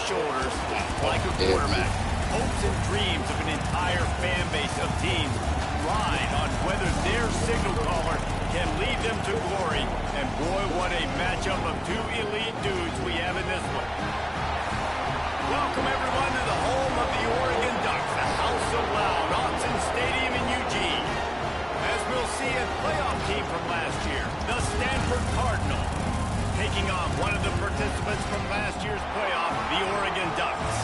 shoulders like a quarterback. Hopes and dreams of an entire fan base of teams ride on whether their signal caller can lead them to glory. And boy, what a matchup of two elite dudes we have in this one. Welcome everyone to the home of the Oregon Ducks, the House of Loud, Autzen Stadium in Eugene. As we'll see, a playoff team from last year, the Stanford.The, taking on one of the participants from last year's playoff, the Oregon Ducks.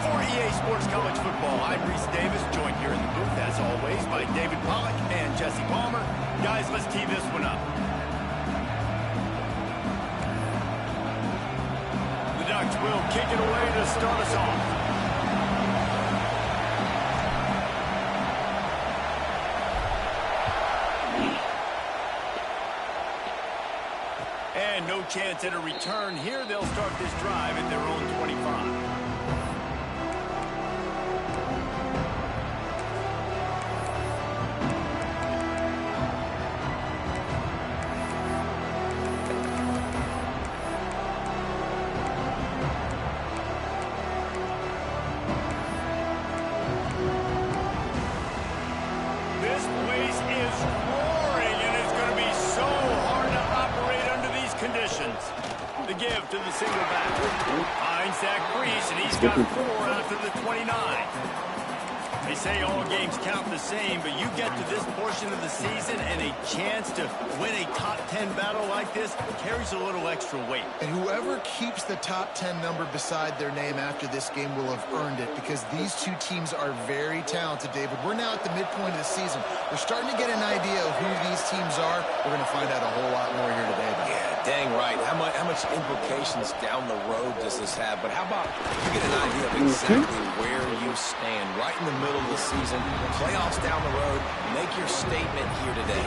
For EA Sports College Football, I'm Reese Davis, joined here in the booth, as always, by David Pollack and Jesse Palmer. Guys, let's tee this one up. The Ducks will kick it away to start us off. And no chance at a return here. They'll start this drive at their own 25. The give to the single back. Finds that crease, and he's got 4 after the 29. They say all games count the same, but you get to this portion of the season and a chance to win a top 10 battle like this carries a little extra weight. And whoever keeps the top 10 number beside their name after this game will have earned it, because these two teams are very talented, David. We're now at the midpoint of the season. We're starting to get an idea of who these teams are. We're going to find out a whole lot more here today. Yeah, dang right. How much implications down the road does this have? But how about you get an idea of exactly where you stand right in the middle of the season, playoffs down the road, make your statement here today.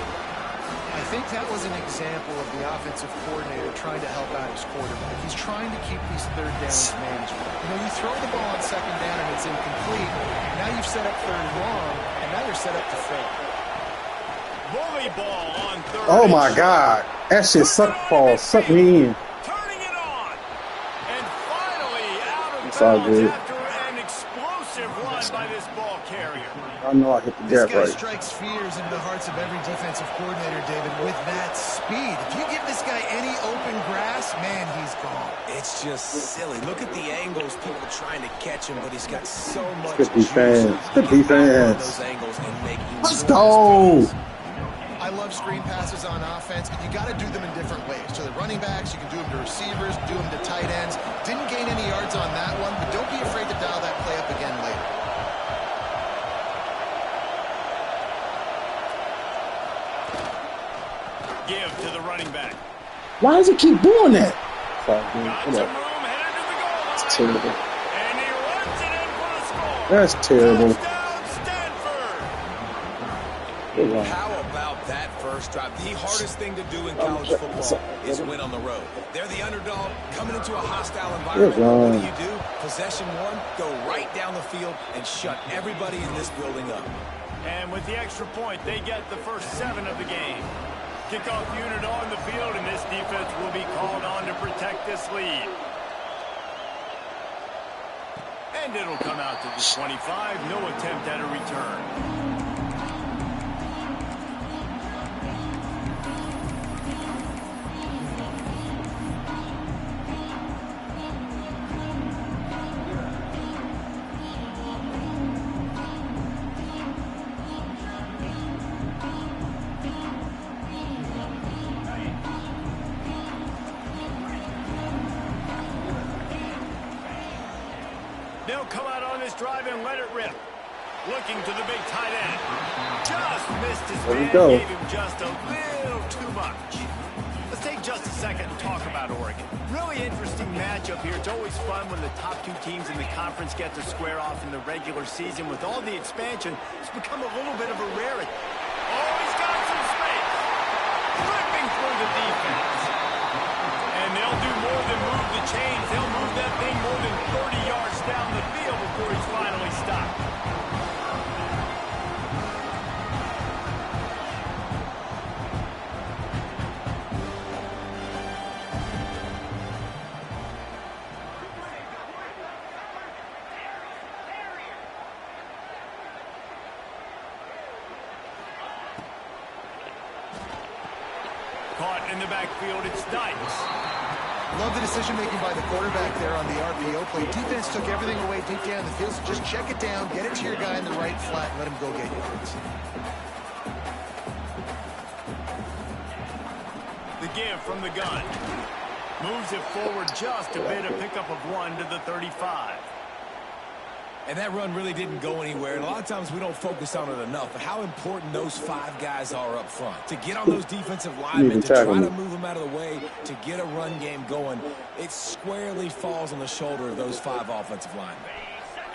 I think that was an example of the offensive coordinator trying to help out his quarterback. He's trying to keep these third downs manageable. You know, you throw the ball on second down and it's incomplete. Now you've set up third and long, and now you're set up to fail. Bully ball on third. Oh my God. That shit sucked balls. Suck me in. Turning it on. And finally out of bounds after an explosive run by this ball carrier. I know I hit the This gap guy right. strikes fears into the hearts of every defensive coordinator, David, with that speed. If you give this guy any open grass, man, he's gone. It's just silly. Look at the angles, people are trying to catch him, but he's got so much Good defense. Good defense. those angles and make Let's go. I love screen passes on offense, and you got to do them in different ways. To the running backs, you can do them to receivers, do them to tight ends. Didn't gain any yards on that one, but don't be afraid to dial that play up again later. Give to the running back. Why does it keep doing that? Got some room, headed to the goal line. That's terrible. And he runs it in for the score. That's terrible. Touchdown, Stanford. Good one. How about that first drive? The hardest thing to do in college football is win on the road. They're the underdog coming into a hostile environment. What do? Possession one, go right down the field and shut everybody in this building up. And with the extra point, they get the first 7 of the game. Kickoff unit on the field, and this defense will be called on to protect this lead. And it'll come out to the 25. No attempt at a return. They'll come out on this drive and let it rip. Looking to the big tight end. Just missed his man. Gave him just a little too much. Let's take just a second and talk about Oregon. Really interesting matchup here. It's always fun when the top 2 teams in the conference get to square off in the regular season. With all the expansion, it's become a little bit of a rarity. Oh, he's got some space. Ripping through the defense. And they'll do more than move the chains. They'll move that thing more than 30 yards down the field before he's finally stopped. out in the backfield. It's Dykes. Love the decision-making by the quarterback there on the RPO play. Defense took everything away deep down the field, so just check it down, get it to your guy in the right flat, and let him go get yards. The give from the gun. Moves it forward just a bit, a pickup of 1 to the 35. And that run really didn't go anywhere. And a lot of times we don't focus on it enough, but how important those 5 guys are up front. To get on those defensive linemen, to try to move them out of the way, to get a run game going, it squarely falls on the shoulder of those 5 offensive linemen.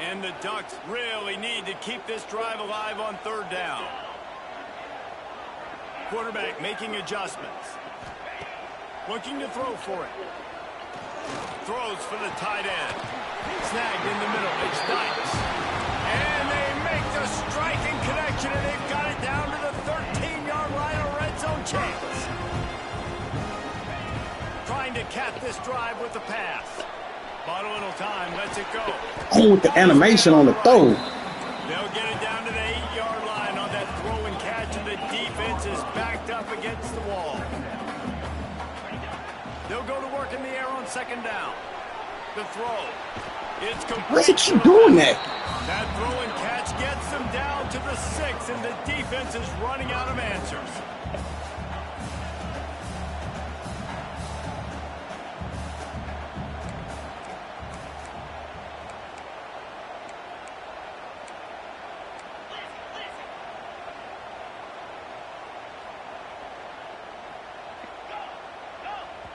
And the Ducks really need to keep this drive alive on 3rd down. Quarterback making adjustments. Looking to throw for it. Throws for the tight end. Snagged in the middle. It's Dykes. And they make the striking connection, and they've got it down to the 13-yard line, a red zone chance. Trying to cap this drive with the pass. Bought a little time, lets it go. Oh, with the animation on the throw. They'll get it down to the 8-yard line on that throw and catch, and the defense is backed up against the wall. They'll go to work in the air on 2nd down. The throw. It's complete. Why does he keep doing that? That throw and catch gets them down to the 6, and the defense is running out of answers.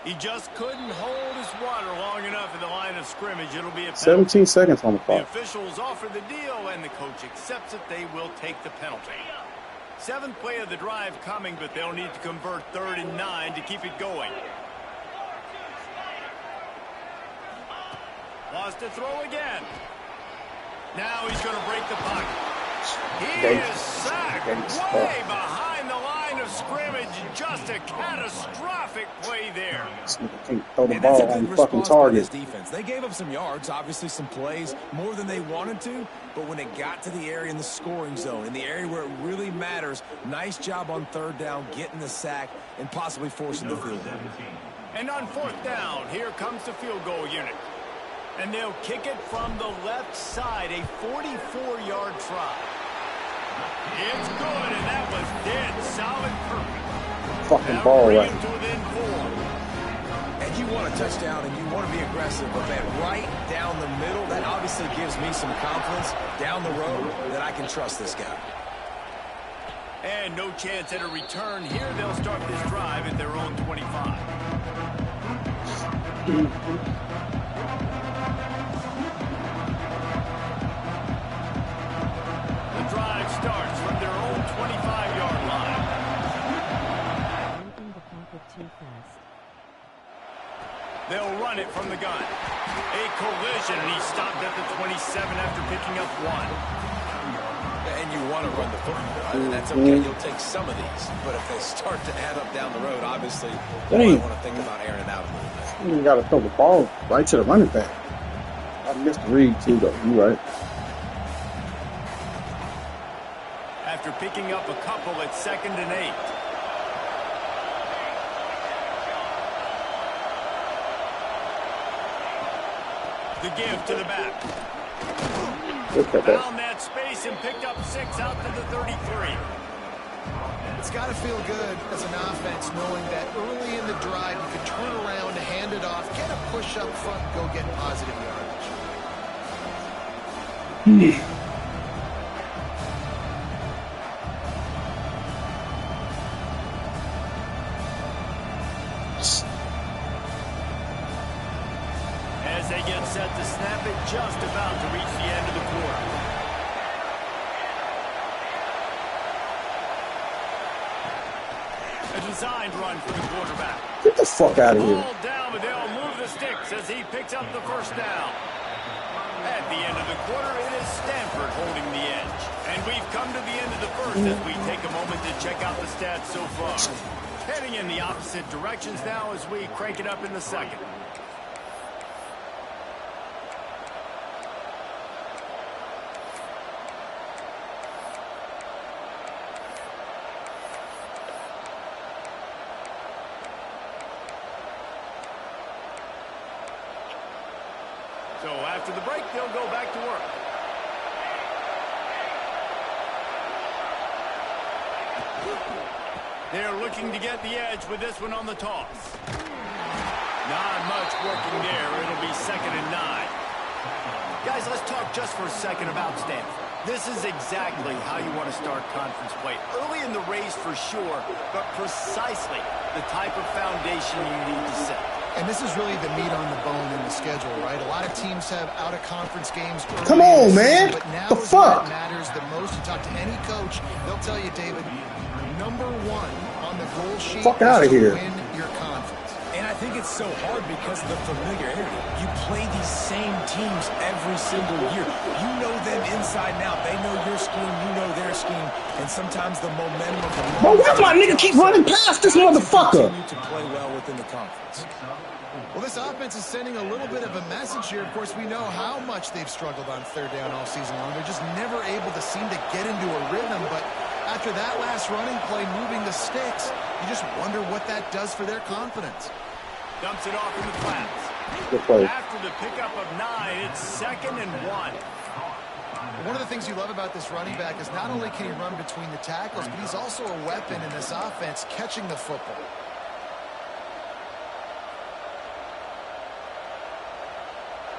He just couldn't hold his water long enough in the line of scrimmage. It'll be a penalty. 17 seconds on the clock. The officials offer the deal, and the coach accepts it. They will take the penalty. 7th play of the drive coming, but they'll need to convert 3rd and 9 to keep it going. Lost to throw again. Now he's going to break the pocket. He is sacked way behind the line of scrimmage. Just a catastrophic play there. Can't throw the ball on the fucking target. Defense. They gave up some yards, obviously some plays, more than they wanted to, but when it got to the area in the scoring zone, in the area where it really matters, nice job on 3rd down, getting the sack, and possibly forcing the field goal. And on 4th down, here comes the field goal unit. And they'll kick it from the left side, a 44-yard try. It's good, and that was dead solid, perfect. Fucking ball right. And you want a touchdown, and you want to be aggressive, but man, right down the middle, that obviously gives me some confidence down the road that I can trust this guy. And no chance at a return here. They'll start this drive at their own 25. Drive starts from their own 25-yard line. They'll run it from the gun. A collision, and he stopped at the 27 after picking up 1. And you want to run the football. I mean, that's okay. You'll take some of these. But if they start to add up down the road, obviously, you might want to think about airing it out a little bit. You got to throw the ball right to the running back. I missed the read, too, though. You're right. After picking up a couple at 2nd and 8. The give to the back. Found that space and picked up 6 out to the 33. It's got to feel good as an offense knowing that early in the drive you can turn around, hand it off, get a push up front, and go get positive yardage. As they get set to snap it, just about to reach the end of the quarter. A designed run for the quarterback. Get the fuck out of here. Ball down, but they'll move the sticks as he picks up the 1st down. At the end of the quarter, it is Stanford holding the edge. And we've come to the end of the 1st as we take a moment to check out the stats so far. Heading in the opposite directions now as we crank it up in the 2nd. So after the break, they'll go back to work. They're looking to get the edge with this one on the toss. Not much working there. It'll be 2nd and 9. Guys, let's talk just for a second about Stanford. This is exactly how you want to start conference play. Early in the race for sure, but precisely the type of foundation you need to set. And this is really the meat on the bone in the schedule, right? A lot of teams have out-of-conference games early. Come on, man. But now The is fuck? what matters the most. You talk to any coach, they'll tell you, David, number 1 on the goal sheet Fuck outta is to here. win your conference. And I think it's so hard because of the familiarity. You play these same teams every single year. You know them inside and out. They know your scheme, you know their scheme, and sometimes the momentum of the Bro, why my nigga keep running past this motherfucker? continue to play well within the conference. Well, this offense is sending a little bit of a message here. Of course, we know how much they've struggled on 3rd down all season long. They're just never able to seem to get into a rhythm. But after that last running play, moving the sticks, you just wonder what that does for their confidence. Dumps it off in the flats. Good play. After the pickup of 9, it's 2nd and 1. One of the things you love about this running back is not only can he run between the tackles, but he's also a weapon in this offense catching the football.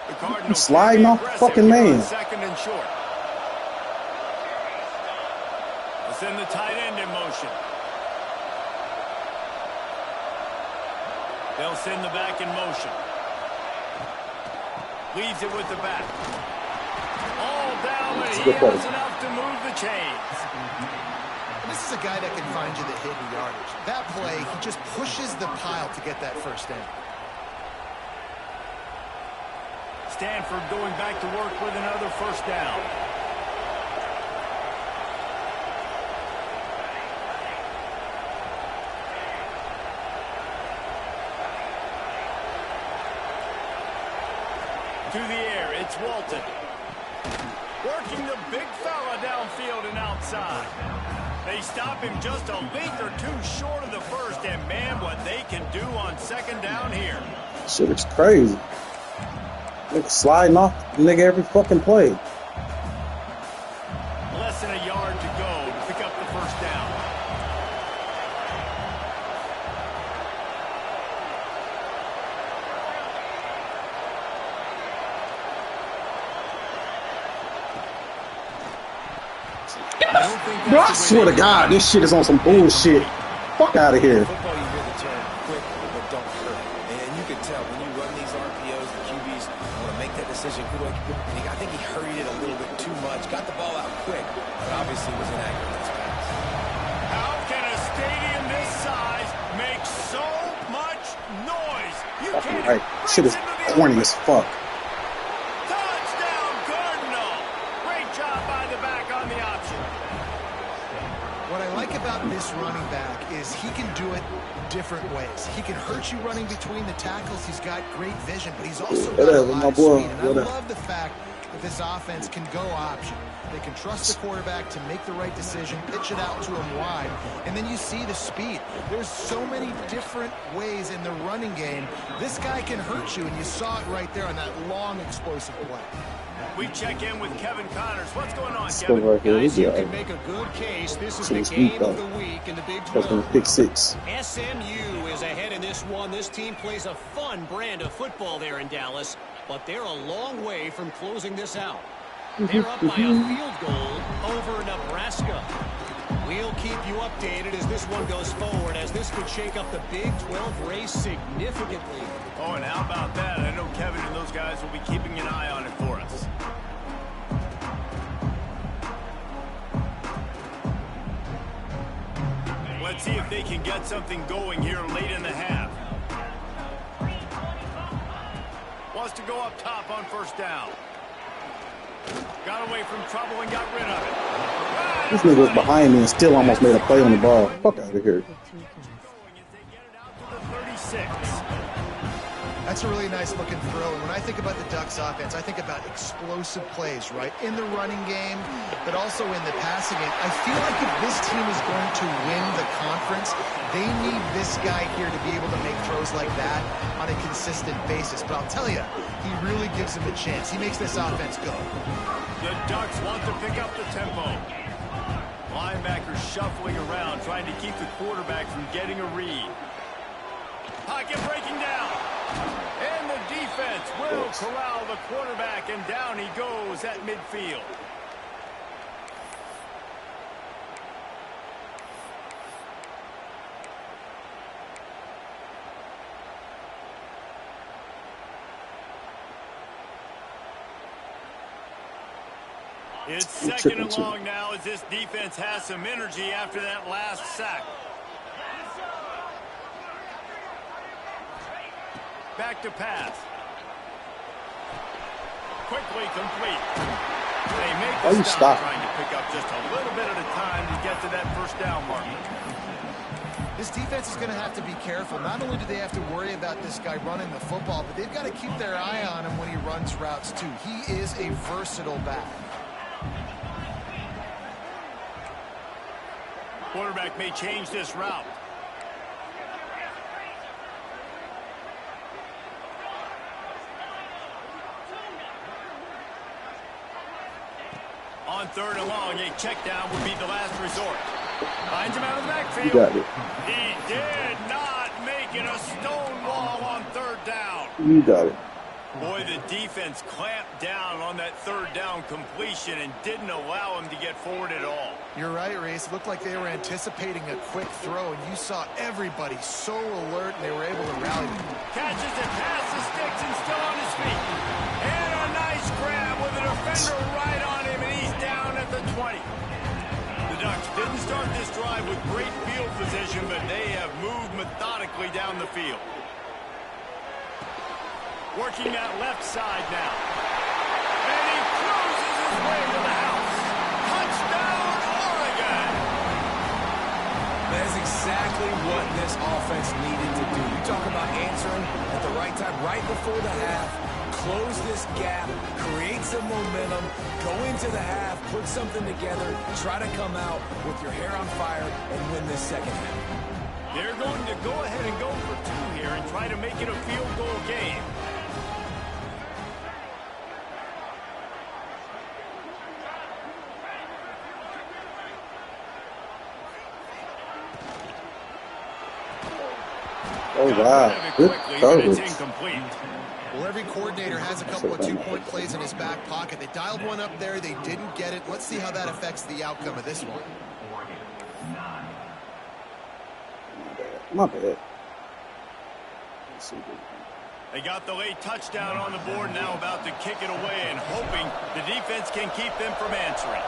The Cardinals Sliding off the fucking man. 2nd and short. We'll send the tight end in motion. They'll send the back in motion. Leaves it with the back. All down, but he has enough to move the chains. This is a guy that can find you the hidden yardage. That play, he just pushes the pile to get that 1st down. Stanford going back to work with another 1st down. To the air, it's Walton. Working the big fella downfield and outside. They stop him just a length or 2 short of the 1st, and man, what they can do on 2nd down here. Shit is crazy. Nigga sliding off the nigga every fucking play. Less than a yard to go to pick up the 1st down. Bro, I swear to God, this shit is on some bullshit. Fuck out of here. Football, you hear the term quick, but don't hurt. And you can tell when you run these RPOs, the QBs want to make that decision quick. I think he hurried it a little bit too much, got the ball out quick, but obviously was inaccurate in his pass. How can a stadium this size make so much noise? You Fucking can't. right. Shit is corny as fuck. Touchdown, Cardinal. Great job by the back on the option. What I like about this running back is he can do it different ways. He can hurt you running between the tackles. He's got great vision, but he's also got a lot of speed. And I love the fact that this offense can go option. They can trust the quarterback to make the right decision, pitch it out to him wide, and then you see the speed. There's so many different ways in the running game. This guy can hurt you, and you saw it right there on that long, explosive play. We check in with Kevin Connors. What's going on, Let's Kevin? go right here. Guys, you Yeah. can make a good case. This is So the it's game weak, of though. the week in the Big That's 12. gonna pick 6. SMU is ahead in this one. This team plays a fun brand of football there in Dallas, but they're a long way from closing this out. They're up by a field goal over Nebraska. We'll keep you updated as this one goes forward, as this could shake up the Big 12 race significantly. Oh, and how about that? I know Kevin and those guys will be keeping an eye on it for us. Let's see if they can get something going here late in the half. Wants to go up top on 1st down. Got away from trouble and got rid of it. Right, This nigga was behind me and still almost made a play on the ball. Fuck out of here. As they get it out to the 36. That's That's a really nice looking throw. And when I think about the Ducks offense, I think about explosive plays, right? In the running game, but also in the passing game. I feel like if this team is going to win the conference, they need this guy here to be able to make throws like that on a consistent basis. But I'll tell you, he really gives them a chance. He makes this offense go. The Ducks want to pick up the tempo. Linebackers shuffling around, trying to keep the quarterback from getting a read. Pocket breaking down. And the defense will corral the quarterback, and down he goes at midfield. It's second and long now as this defense has some energy after that last sack. Back to pass. Quickly complete. They make the stop, trying to pick up just a little bit at a time to get to that first down marker. This defense is going to have to be careful. Not only do they have to worry about this guy running the football, but they've got to keep their eye on him when he runs routes too. He is a versatile back. Quarterback may change this route. On third and long, a check down would be the last resort. Finds him out of the backfield. You got it. He did not make it a stone wall on third down. You got it. Boy, the defense clamped down on that third down completion and didn't allow him to get forward at all. You're right, Reese. It looked like they were anticipating a quick throw, and you saw everybody so alert, and they were able to rally. Catches it past the sticks and still on his feet. And a nice grab with a defender right on him, and he's down at the 20. The Ducks didn't start this drive with great field position, but they have moved methodically down the field. Working that left side now. And he cruises his way to the house. Touchdown, Oregon! That's exactly what this offense needed to do. You talk about answering at the right time, right before the half. Close this gap, create some momentum, go into the half, put something together, try to come out with your hair on fire and win this second half. They're going to go ahead and go for two here and try to make it a field goal game. Oh, wow. Good coverage. Well, every coordinator has a couple of two-point plays in his back pocket. They dialed one up there. They didn't get it. Let's see how that affects the outcome of this one. My bad. They got the late touchdown on the board, now about to kick it away and hoping the defense can keep them from answering.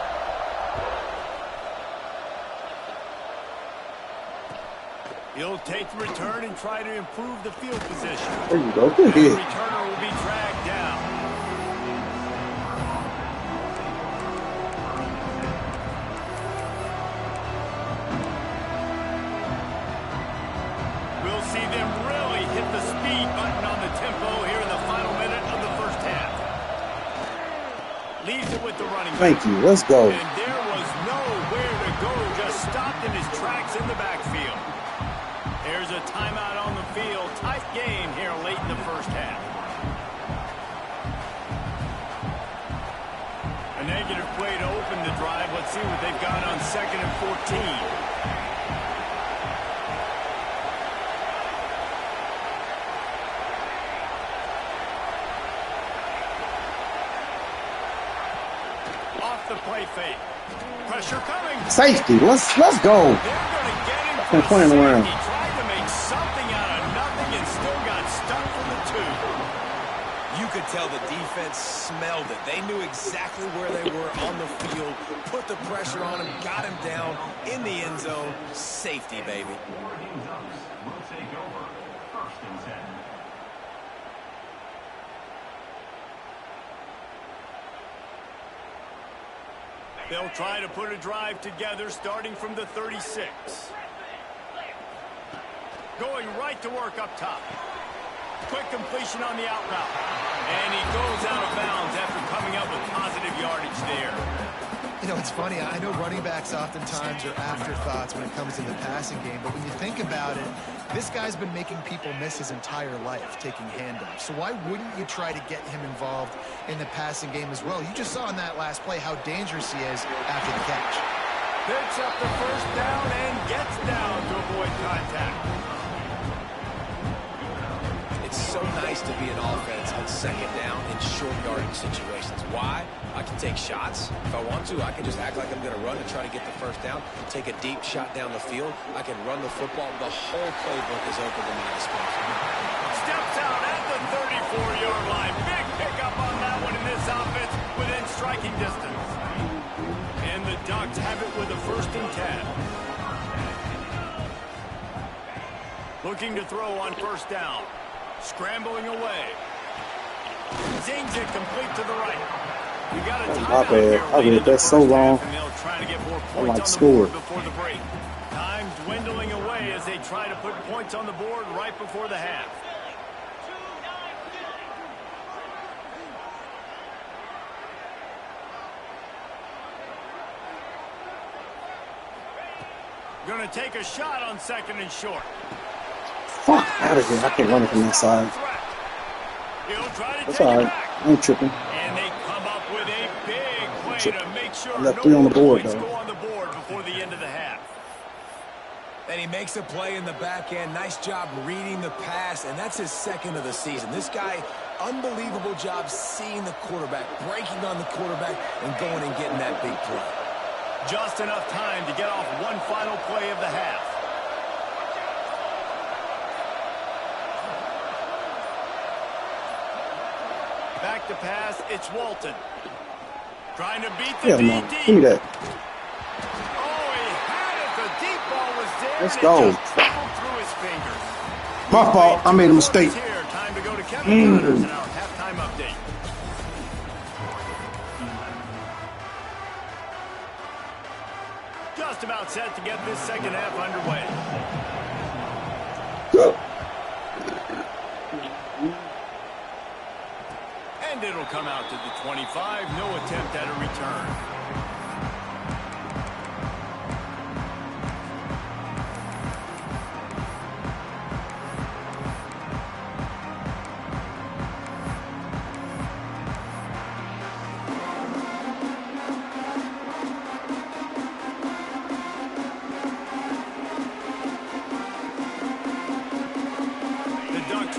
He'll take the return and try to improve the field position. There you go. The returner will be dragged down. We'll see them really hit the speed button on the tempo here in the final minute of the first half. Leaves it with the running back. Thank you. Let's go. And there was nowhere to go, just stopped in his tracks in the backfield. There's a timeout on the field. Tight game here late in the first half. A negative play to open the drive. Let's see what they've got on 2nd and 14. Off the play fake. Pressure coming. Safety. Let's go. They're going to get him for playing around. He tried to make something out of nothing and still got stuck for the two. You could tell the defense smelled it. They knew exactly where they were on the field, put the pressure on him, got him down in the end zone. Safety, baby. They'll try to put a drive together starting from the 36. Going right to work up top. Quick completion on the out route. And he goes out of bounds after coming up with positive yardage there. You know, it's funny. I know running backs oftentimes are afterthoughts when it comes to the passing game, but when you think about it, this guy's been making people miss his entire life taking handoffs. So why wouldn't you try to get him involved in the passing game as well? You just saw in that last play how dangerous he is after the catch. Picks up the first down and gets down to avoid contact. It's so nice to be an offense on second down in short yardage situations. Why? I can take shots. If I want to, I can just act like I'm going to run and try to get the first down, take a deep shot down the field. I can run the football. The whole playbook is open to my disposal. Steps out at the 34-yard line. Big pickup on that one in this offense within striking distance. And the Ducks have it with a 1st and 10. Looking to throw on 1st down. Scrambling away. Zings it complete to the right. You got a timeout here. I read that so long. Trying to get more I points like on score. the board before the break. Time dwindling away as they try to put points on the board right before the half. Going to take a shot on 2nd and short. Fuck out of here. I can't run it from that side. That's all right. I ain't tripping. And they come up with a big play to make sure I left 3 on the board, points though. go on the board before the end of the half. And he makes a play in the back end. Nice job reading the pass, and that's his 2nd of the season. This guy, unbelievable job seeing the quarterback, breaking on the quarterback, and going and getting that big play. Just enough time to get off one final play of the half. Back to pass, it's Walton. Trying to beat the Hell no. DD. Give me that. Oh, he had it. The deep ball was there. Let's and go. It just trickled through his fingers. My fault. I made a mistake. Here, time to go to Kevin Connors in our halftime update. Just about set to get this 2nd half underway. And it'll come out to the 25. No attempt at a return.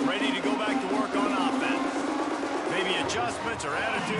Ready to go back to work on offense. Maybe adjustments or attitude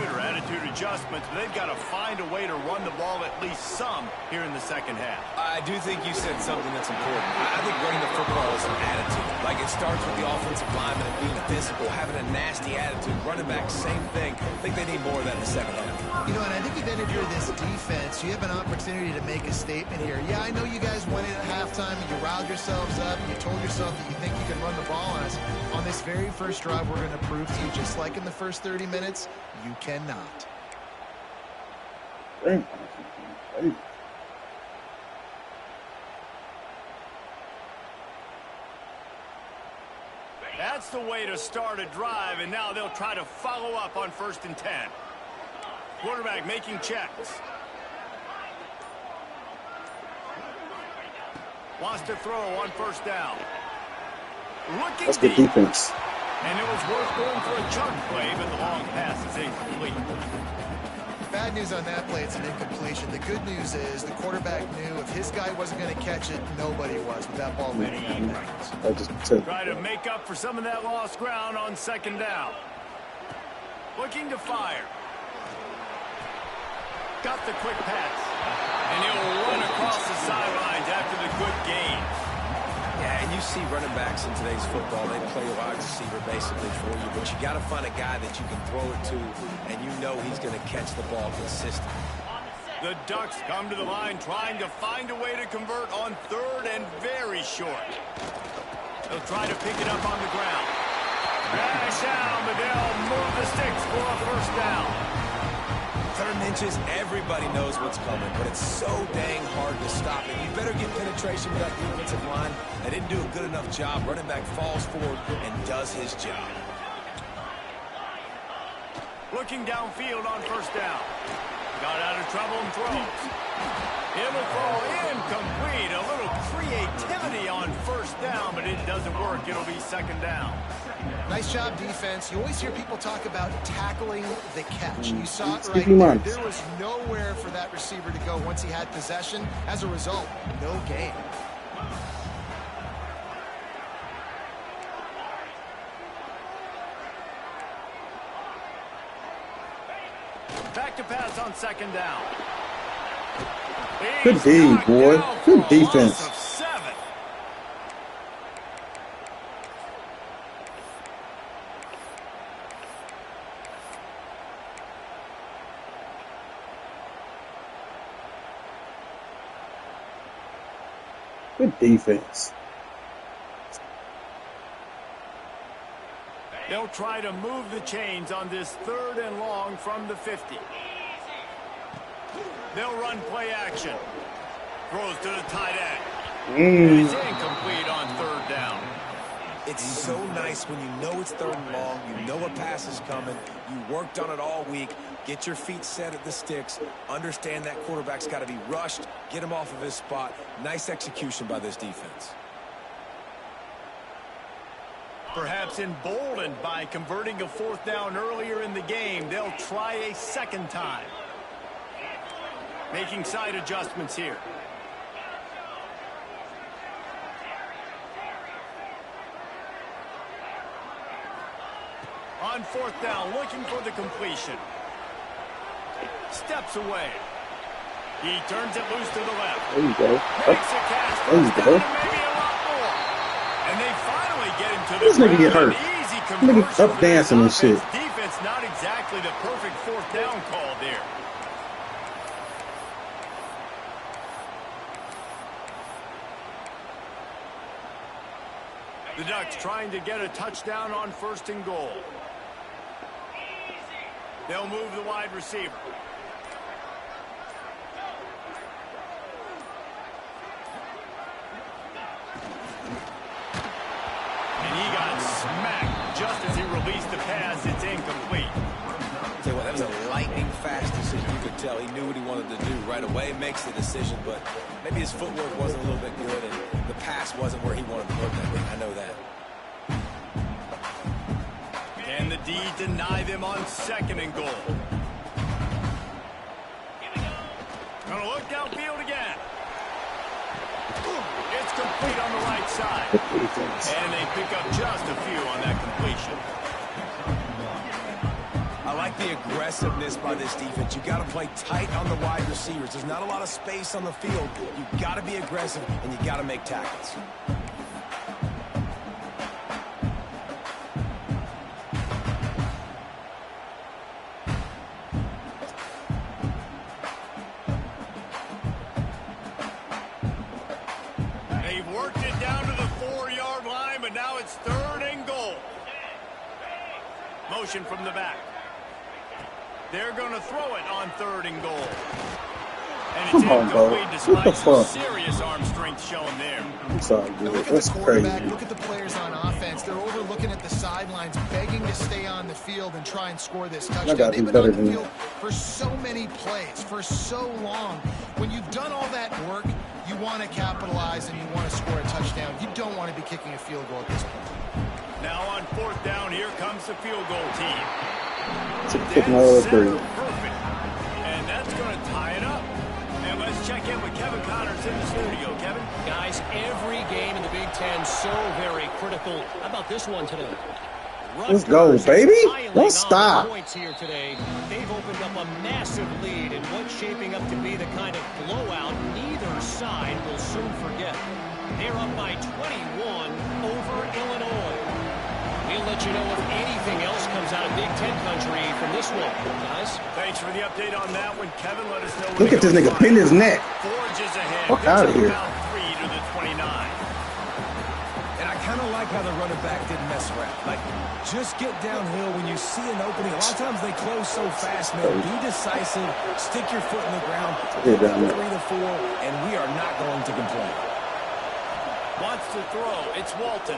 adjustments. But they've got to find a way to run the ball at least some here in the 2nd half. I do think you said something that's important. I think running the football is an attitude. Like, it starts with the offensive lineman and being physical, having a nasty attitude. Running back, same thing. I think they need more of that in the 2nd half. You know, and I think if you're this defense, you have an opportunity to make a statement here. Yeah, I know you guys went in at halftime and you riled yourselves up and you told yourself that you think you can run the ball on us. On this very first drive, we're going to prove to you, just like in the first 30 minutes, you cannot. That's the way to start a drive, and now they'll try to follow up on 1st and 10. Quarterback making checks. Wants to throw on 1st down. Looking That's good deep. defense. And it was worth going for a chunk play, but the long pass is incomplete. Bad news on that play, it's an incompletion. The good news is the quarterback knew if his guy wasn't going to catch it, nobody was with that ball landing out of bounds. I just took. Try to make up for some of that lost ground on 2nd down. Looking to fire. Got the quick pass. And he'll run across the sidelines after the good gain. Yeah, and you see running backs in today's football, they play wide receiver basically for you, but you got to find a guy that you can throw it to, and you know he's going to catch the ball consistently. The Ducks come to the line trying to find a way to convert on 3rd and very short. They'll try to pick it up on the ground. Dash down, but they'll move the sticks for a 1st down. 3rd and inches, everybody knows what's coming, but it's so dang hard to stop it. You better get penetration with that defensive line. They didn't do a good enough job. Running back falls forward and does his job. Looking downfield on 1st down. Got out of trouble and throws. It'll fall incomplete. A little creativity on 1st down, but it doesn't work. It'll be 2nd down. Nice job, defense. You always hear people talk about tackling the catch. You saw it right there. There was nowhere for that receiver to go once he had possession. As a result, no gain. Back to pass on 2nd down. Good D, boy. Good defense. Good defense. They'll try to move the chains on this 3rd and long from the 50. They'll run play action. Throws to the tight end. It's incomplete on 3rd down. It's so nice when you know it's 3rd and long, you know a pass is coming, you worked on it all week, get your feet set at the sticks, understand that quarterback's got to be rushed, get him off of his spot. Nice execution by this defense. Perhaps emboldened by converting a 4th down earlier in the game, they'll try a 2nd time. Making side adjustments here. On 4th down, looking for the completion. Steps away. He turns it loose to the left. There you go. Makes a catch. There you go. Maybe a lot more. And they finally get him to the This nigga get hurt. Easy Nigga up dancing and shit. Defense, not exactly the perfect 4th down call there. The Ducks trying to get a touchdown on 1st and goal. They'll move the wide receiver. And he got smacked just as he released the pass. It's incomplete. Tell you what, that was a lightning-fast decision. You could tell he knew what he wanted to do right away. Makes the decision, but maybe his footwork wasn't a little bit good, and the pass wasn't where he wanted to put that thing. I know that. And the D deny them on 2nd and goal. Gonna look downfield again. It's complete on the right side. And they pick up just a few on that completion. I like the aggressiveness by this defense. You got to play tight on the wide receivers. There's not a lot of space on the field. You got to be aggressive, and you got to make tackles. They've worked it down to the 4-yard line, but now it's 3rd and goal. Motion from the back. They're going to throw it on 3rd and goal. And it's incomplete despite some serious arm strength shown there. Look at the quarterback, look at the players on offense. They're overlooking at the sidelines, begging to stay on the field and try and score this touchdown. They've been on the field for so many plays, for so long. When you've done all that work, you want to capitalize and you want to score a touchdown. You don't want to be kicking a field goal at this point. Now on 4th down, here comes the field goal team. Perfect. And that's going to tie it up. And let's check in with Kevin Connors in the studio. Kevin? Guys, every game in the Big Ten so very critical. How about this one today? Let's go, baby. Don't stop. Points here today. They've opened up a massive lead in what's shaping up to be the kind of blowout neither side will soon forget. They're up by 21 over Illinois. We'll let you know if anything else comes out of Big Ten country from this one, guys. Thanks for the update on that one, Kevin. Let us know. Look at this nigga pin his neck. Forges ahead. Fuck out of here. About 3 to the 29. And I kind of like how the running back didn't mess around. Like, just get downhill when you see an opening. A lot of times they close so fast, man. Be decisive. Stick your foot in the ground. Get up 3 to 4, and we are not going to complain. Wants to throw. It's Walton.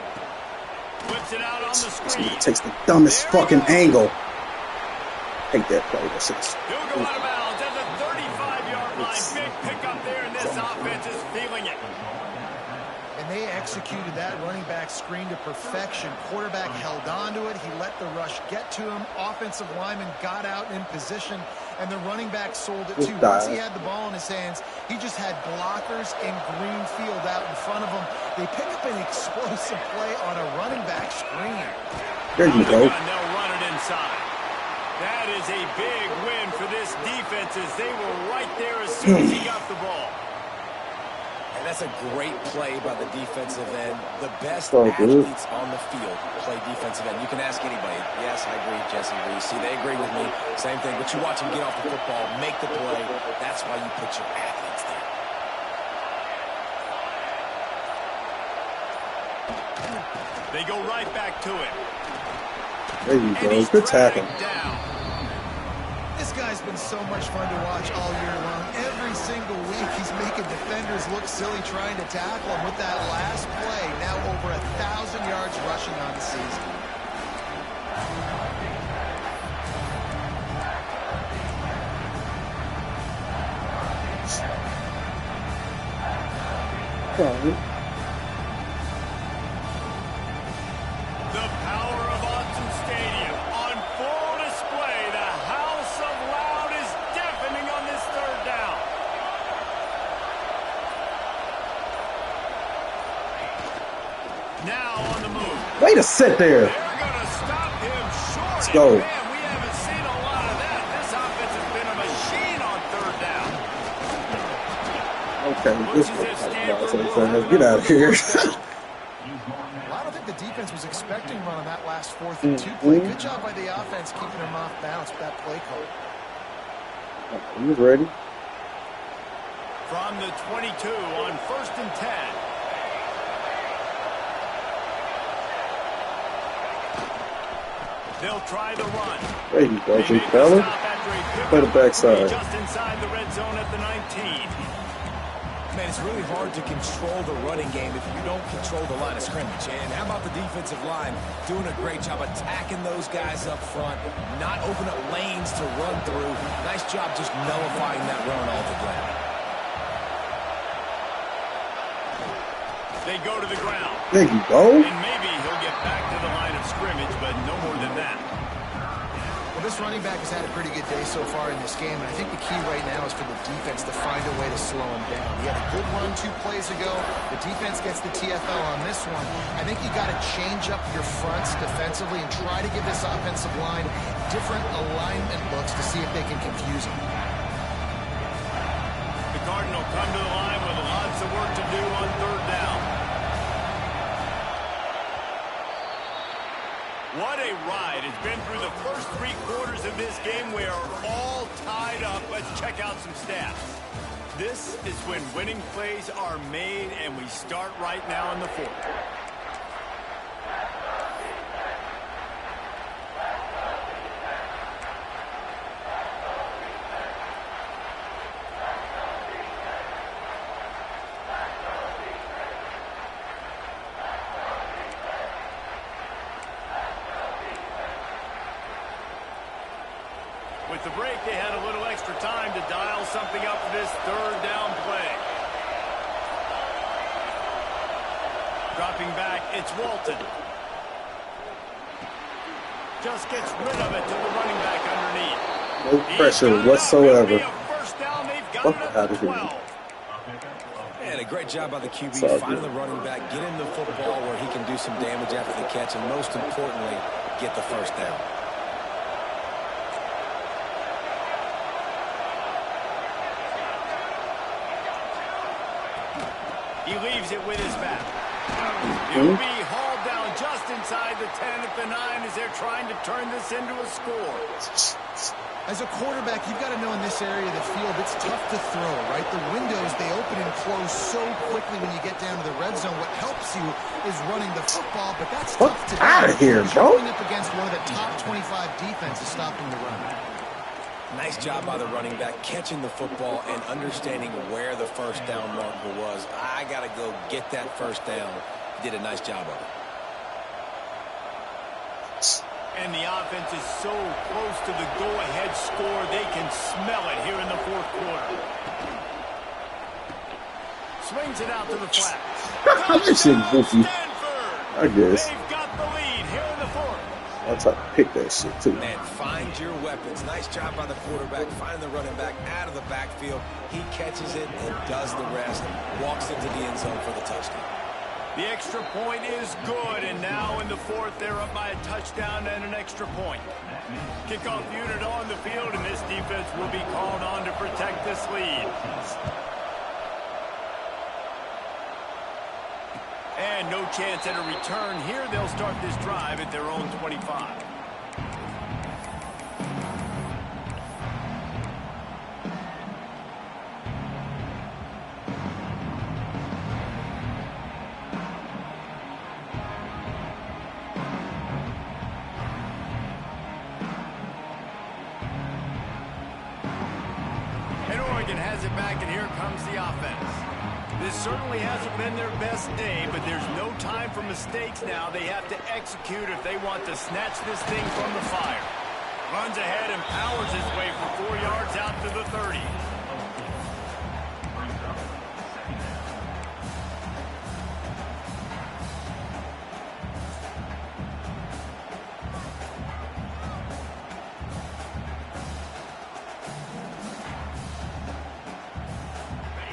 Whips it out on the screen. Takes the dumbest fucking angle. Hate that play. That's it. He'll go out of bounds at the 35-yard line. Big pickup there, and this offense is feeling it. And they executed that running back screen to perfection. Quarterback held on to it. He let the rush get to him. Offensive lineman got out in position, and the running back sold it too. Once he had the ball in his hands, he just had blockers in green field out in front of him. They pick up an explosive play on a running back screen. There you go. They'll run it inside. That is a big win for this defense as they were right there as soon as he got the ball. And that's a great play by the defensive end. The best athletes on the field play defensive end. You can ask anybody. Yes, I agree, Jesse Reese. See, they agree with me. Same thing. But you watch them get off the football, make the play. That's why you put your athletes there. They go right back to it. There you go. Good tackle. This guy's been so much fun to watch all year long. Every single week he's making defenders look silly trying to tackle him with that last play. Now over 1,000 yards rushing on the season. The power of Autzen Stadium on full display. The house of loud is deafening on this third down. Now on the move. Way to sit there. They're going to stop him short. Let's go. Man, we haven't seen a lot of that. This offense has been a machine on third down. Okay, this one. Get out of here. I don't think the defense was expecting run on that last 4th and 2 play. Good job by the offense keeping him off balance with that play call. He's ready. From the 22 on 1st and 10. They'll try the run. There you go, big fella. Play the backside. Just inside the red zone at the 19. Man, it's really hard to control the running game if you don't control the line of scrimmage. And how about the defensive line doing a great job attacking those guys up front, not open up lanes to run through. Nice job just nullifying that run altogether. They go to the ground. There you go. And maybe he'll get back to the line of scrimmage, but no more than that. Well, this running back has had a pretty good day so far in this game, and I think the key right now is for the defense to find a way to slow him down. He had a good run 2 plays ago. The defense gets the TFL on this one. I think you got to change up your fronts defensively and try to give this offensive line different alignment looks to see if they can confuse him. The Cardinal come to the line with lots of work to do on third down. What a ride. It's been through the first 3 quarters of this game. We are all tied up. Let's check out some stats. This is when winning plays are made, and we start right now in the 4th. With the break, they had a little extra time to dial something up for this third down play. Dropping back, it's Walton. Just gets rid of it to the running back underneath. No pressure whatsoever. Fuck out of here. And a great job by the QB finding the running back, getting the football where he can do some damage after the catch, and most importantly, get the first down. He leaves it with his back. He'll be hauled down just inside the 10 at the 9 as they're trying to turn this into a score. As a quarterback, you've got to know in this area of the field, it's tough to throw, right? The windows, they open and close so quickly when you get down to the red zone. What helps you is running the football, but that's tough to do. Out of here, bro. Going up against one of the top 25 defenses stopping the run. Nice job by the running back, catching the football and understanding where the first down marker was. I got to go get that first down. He did a nice job of it. And the offense is so close to the go-ahead score, they can smell it here in the fourth quarter. Swings it out to the flat. That shit goofy. I guess. They've got the lead here in the fourth. I'll try to pick that shit too. Man, find your weapons. Nice job by the quarterback, finding the running back out of the backfield. He catches it and does the rest. Walks into the end zone for the touchdown. The extra point is good, and now in the fourth, they're up by a touchdown and an extra point. Kickoff unit on the field, and this defense will be called on to protect this lead. And no chance at a return here. They'll start this drive at their own 25. Has it back, and here comes the offense. This certainly hasn't been their best day, but there's no time for mistakes now. They have to execute if they want to snatch this thing from the fire. Runs ahead and powers his way for 4 yards out to the 30.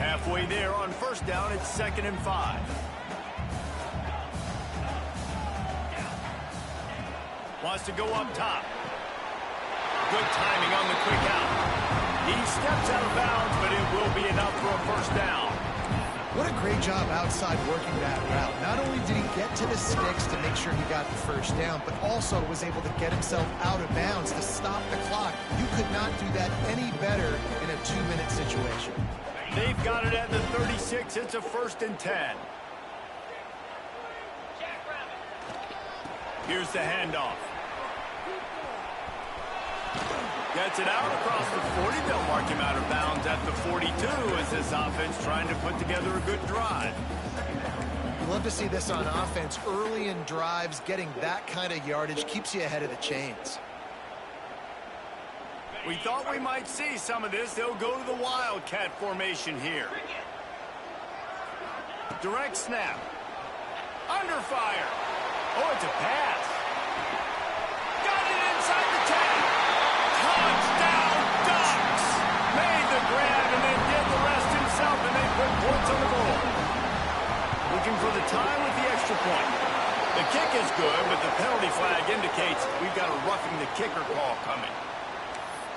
Halfway there on first down, it's 2nd and 5. Wants to go up top. Good timing on the quick out. He steps out of bounds, but it will be enough for a first down. What a great job outside working that route. Not only did he get to the sticks to make sure he got the first down, but also was able to get himself out of bounds to stop the clock. You could not do that any better in a 2-minute situation. They've got it at the 36. It's a 1st and 10. Here's the handoff. Gets it out across the 40. They'll mark him out of bounds at the 42 as this offense trying to put together a good drive. You love to see this on offense. Early in drives, getting that kind of yardage keeps you ahead of the chains. We thought we might see some of this. They'll go to the Wildcat formation here. Direct snap. Under fire. Oh, it's a pass. Got it inside the 10. Touchdown Ducks. Made the grab and then did the rest himself, and they put points on the board. Looking for the time with the extra point. The kick is good, but the penalty flag indicates we've got a roughing the kicker call coming.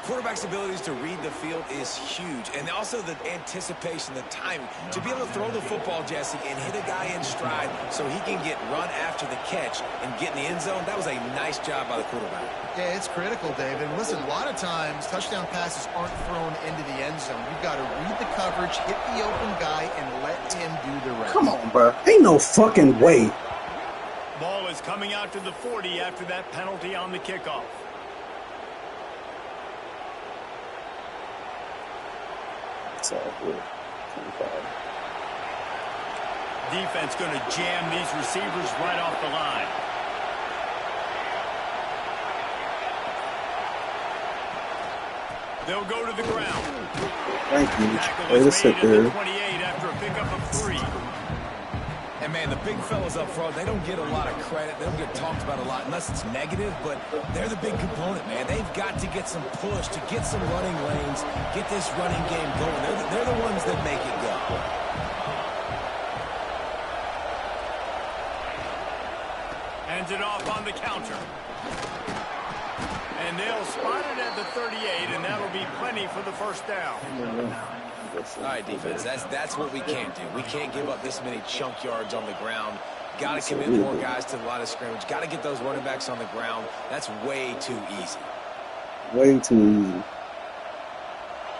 Quarterback's abilities to read the field is huge, and also the anticipation, the timing. To be able to throw the football, Jesse, and hit a guy in stride so he can get run after the catch and get in the end zone, that was a nice job by the quarterback. Yeah, it's critical, David. And listen, a lot of times touchdown passes aren't thrown into the end zone. You've got to read the coverage, hit the open guy, and let him do the rest. Come on, bro. Ain't no fucking way. Ball is coming out to the 40 after that penalty on the kickoff. Defense going to jam these receivers right off the line. They'll go to the ground. Thank you. Tackle was made at the 28 after a pickup of 3. And, man, the big fellas up front, they don't get a lot of credit. They don't get talked about a lot unless it's negative, but they're the big component, man. They've got to get some push, to get some running lanes, get this running game going. They're the ones that make it go. Hands it off on the counter. And they'll spot it at the 38, and that'll be plenty for the first down. All right, defense, that's what we can't do. We can't give up this many chunk yards on the ground. Got to commit more guys to the line of scrimmage. Got to get those running backs on the ground. That's way too easy. Way too easy.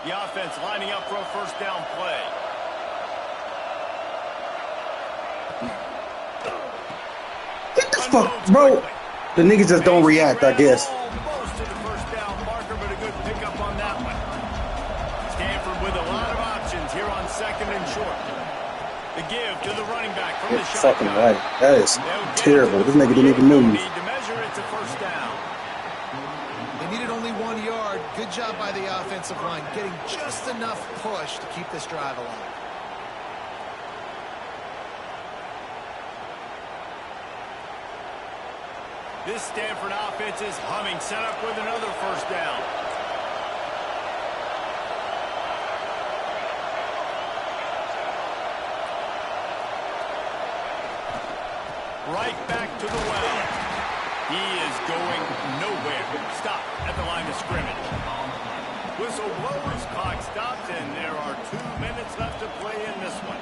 The offense lining up for a first down play. Get the fuck, bro. The niggas just don't react, I guess. Almost to the first down marker, but a good pickup on that one. Stanford with a lot of options here on second and short. The give to the running back from the fucking shotgun. right. That is terrible. This nigga didn't even move. Need to measure it to first down. They needed only 1 yard. Good job by the offensive line, getting just enough push to keep this drive alive. This Stanford offense is humming, set up with another first down. Right back to the well. He is going nowhere. Stop at the line of scrimmage. Whistle blows, clock stops, and there are 2 minutes left to play in this one.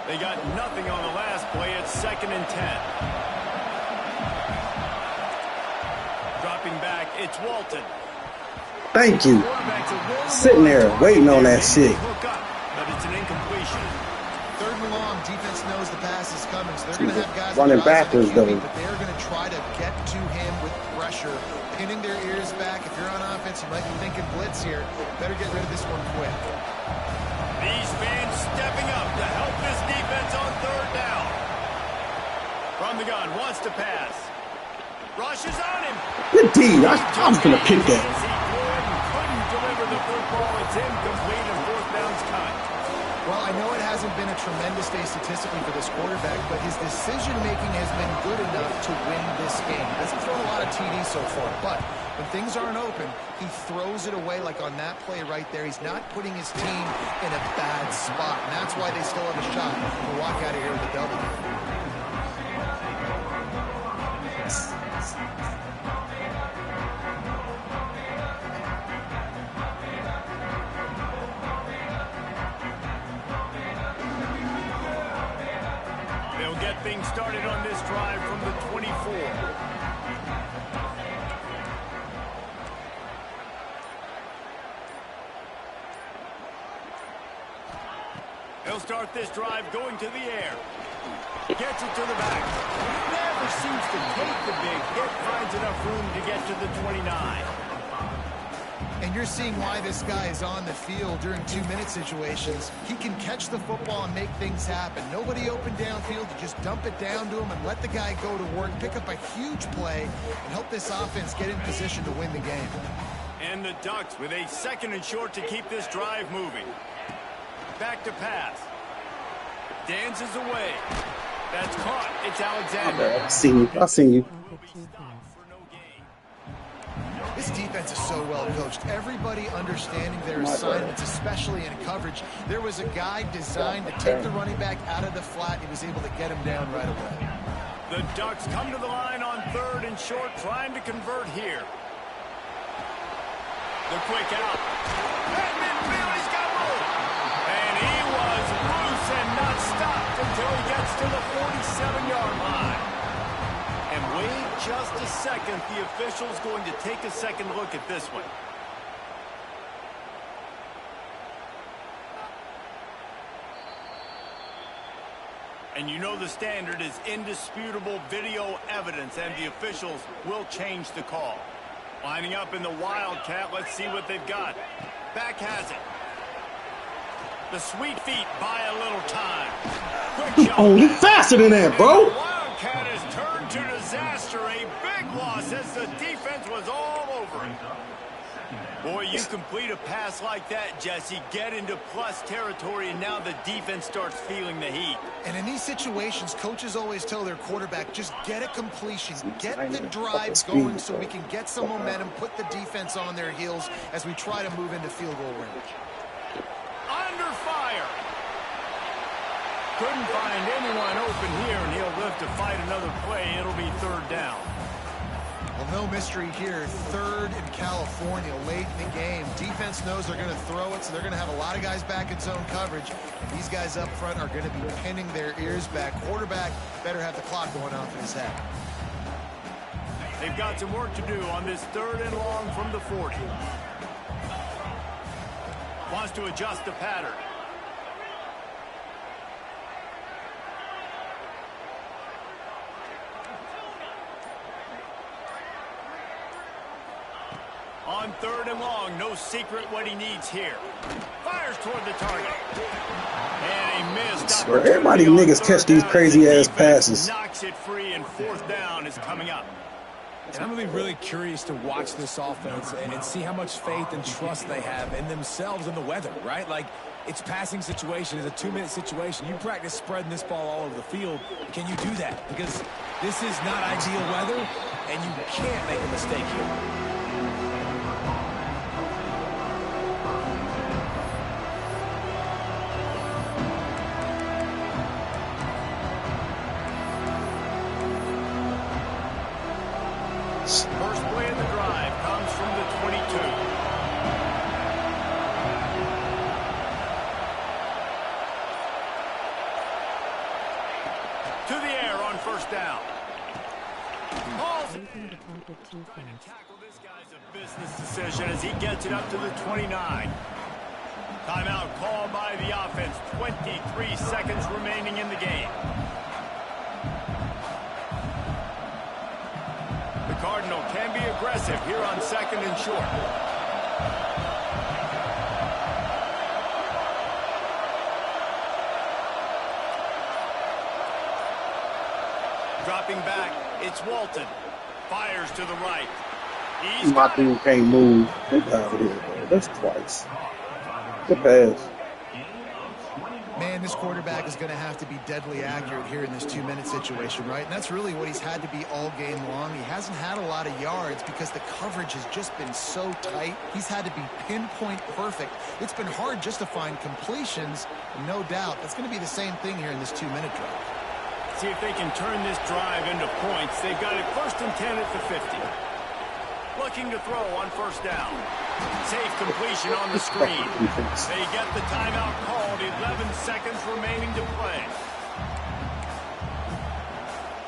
They got nothing on the last play. It's 2nd and 10. Dropping back, it's Walton. Thank you. Sitting there waiting on that shit. But it's an incompletion. 3rd and long, defense knows the pass is coming, so they're going to have guys running backwards though. But they're going to try to get to him with pressure, pinning their ears back. If you're on offense, you might be thinking blitz here. Better get rid of this one quick. These fans stepping up to help this defense on 3rd down. From the gun, wants to pass. Rushes on him. Good D. I'm going to pick that. Couldn't deliver the football. It's incomplete and 4th down's cut. Well, I know it hasn't been a tremendous day statistically for this quarterback, but his decision-making has been good enough to win this game. He hasn't thrown a lot of TDs so far, but when things aren't open, he throws it away like on that play right there. He's not putting his team in a bad spot, and that's why they still have a shot to walk out of here with a W. They'll get things started on this drive from the 24. He'll start this drive going to the air. Gets it to the back. Never seems to take the big hit. Finds enough room to get to the 29. And you're seeing why this guy is on the field during 2-minute situations. He can catch the football and make things happen. Nobody open downfield. You just dump it down to him and let the guy go to work, pick up a huge play, and help this offense get in position to win the game. And the Ducks with a 2nd and short to keep this drive moving. Back to pass. Dances away. That's caught. It's Alexander. I seen you. This defense is so well coached. Everybody understanding their assignments, especially in coverage. There was a guy designed to take the running back out of the flat. He was able to get him down right away. The Ducks come to the line on 3rd and short, trying to convert here. The quick out. At midfield, he's got room. And he was loose and not stopped until he gets to the 47-yard line. And wait just a second. The official's going to take a second look at this one. And you know the standard is indisputable video evidence, and the officials will change the call. Lining up in the Wildcat. Let's see what they've got. Back has it. The sweet feet buy a little time. Quick shot. Oh, you faster than that, bro. The Wildcat has turned to disaster. A big loss as the defense was all over it. Boy, you complete a pass like that, Jesse, get into plus territory, and now the defense starts feeling the heat. And in these situations, coaches always tell their quarterback, just get a completion, get the drive going so we can get some momentum, put the defense on their heels as we try to move into field goal range. Under fire. Couldn't find anyone open here, and he'll live to fight another play. It'll be 3rd down. Well, no mystery here. 3rd in California late in the game. Defense knows they're going to throw it, so they're going to have a lot of guys back in zone coverage. And these guys up front are going to be pinning their ears back. Quarterback better have the clock going off in his head. They've got some work to do on this 3rd and long from the 40. Wants to adjust the pattern. On 3rd and long, no secret what he needs here. Fires toward the target. And he missed. Everybody niggas catch these crazy-ass passes. Knocks it free, and 4th down is coming up. And I'm going to be really curious to watch this offense and see how much faith and trust they have in themselves and the weather, right? Like, it's passing situation. It's a 2-minute situation. You practice spreading this ball all over the field. Can you do that? Because this is not ideal weather, and you can't make a mistake here. First play of the drive comes from the 22. To the air on 1st down. Balls. Tackle this guy's a business decision as he gets it up to the 29. Timeout called by the offense. 23 seconds remaining in the game. Cardinal can be aggressive here on 2nd and short. Dropping back, it's Walton. Fires to the right. My dude can't move. Get out of here, bro. That's twice. Good pass. Man, this quarterback is going to have to be deadly accurate here in this 2-minute situation, right? And that's really what he's had to be all game long. He hasn't had a lot of yards because the coverage has just been so tight. He's had to be pinpoint perfect. It's been hard just to find completions, no doubt. That's going to be the same thing here in this 2-minute drive. See if they can turn this drive into points. They've got it 1st and 10 at the 50. Looking to throw on 1st down. Safe completion on the screen. They get the timeout called. 11 seconds remaining to play.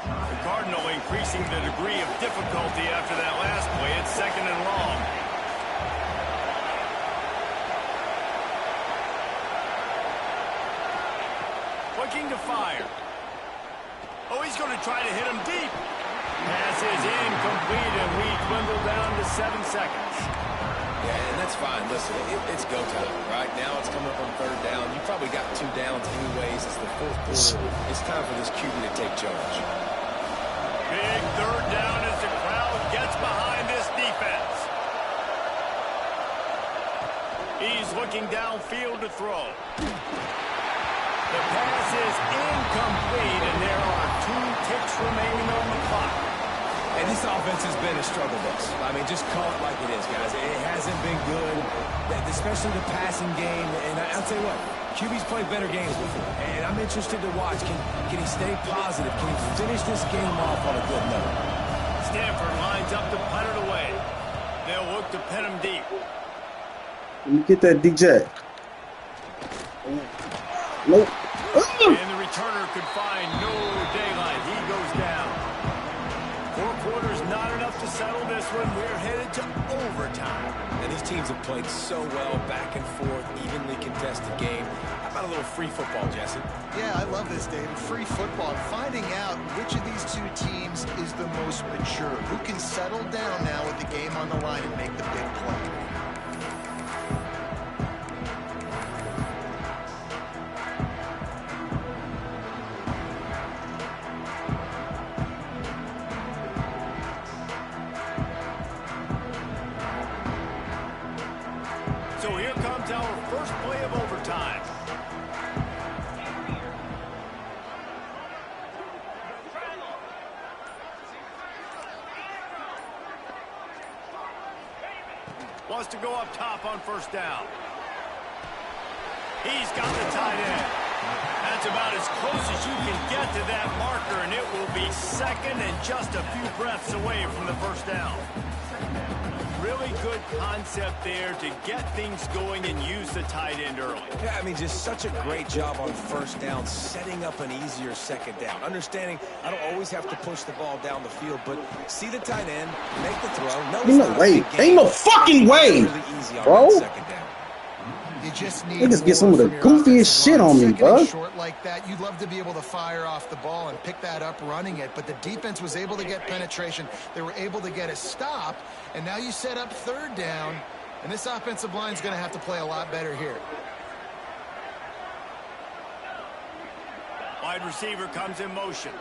The Cardinal increasing the degree of difficulty after that last play. It's 2nd and long. Looking to fire. Oh, he's going to try to hit him deep. Pass is incomplete, and we dwindle down to 7 seconds. Yeah, and that's fine. Listen, it's go time, right? Now it's coming up on 3rd down. You probably got 2 downs anyways. It's the 4th quarter. It's time for this QB to take charge. Big 3rd down as the crowd gets behind this defense. He's looking downfield to throw. The pass is incomplete, and there are 2 ticks remaining on the clock. And this offense has been a struggle bus. I mean, just call it like it is, guys. It hasn't been good, especially the passing game. And I'll tell you what, QB's played better games before. And I'm interested to watch. Can he stay positive? Can he finish this game off on a good note? Stanford lines up to punt it away. They'll look to pin him deep. Let me get that DJ. Nope. And the returner could find no daylight. He goes down. 4 quarters not enough to settle this one. We're headed to overtime. And these teams have played so well, back and forth, evenly contested game. How about a little free football, Jesse? Yeah, I love this, David. Free football. Finding out which of these 2 teams is the most mature. Who can settle down now with the game on the line and make the big play. So here comes our first play of overtime. Wants to go up top on 1st down. He's got the tight end. That's about as close as you can get to that marker, and it will be second and just a few breaths away from the first down. Really good concept there to get things going and use the tight end early. Yeah, I mean, just such a great job on first down, setting up an easier second down. Understanding I don't always have to push the ball down the field, but see the tight end, make the throw. No, Ain't no way. Ain't no fucking way, really easy on bro. second down. You just need Niggas get some of the more from your goofiest offensive shit line. on me, Second bro. and short like that, you'd love to be able to fire off the ball and pick that up running it, but the defense was able to get penetration. They were able to get a stop, and now you set up third down, and this offensive line is going to have to play a lot better here. Wide receiver comes in motion.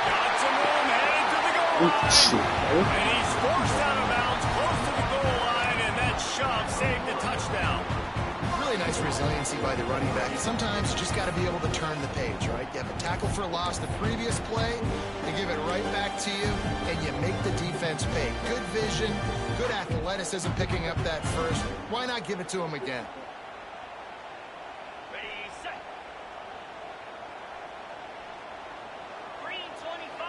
Got some room, headed to the goal line. Shit, bro. And he's forced out of bounds, close to the goal line, and that shove saved the touchdown. Really nice resiliency by the running back. Sometimes you just got to be able to turn the page, right? You have a tackle for loss the previous play, they give it right back to you, and you make the defense pay. Good vision, good athleticism picking up that first. Why not give it to him again? Ready, set. Green 25.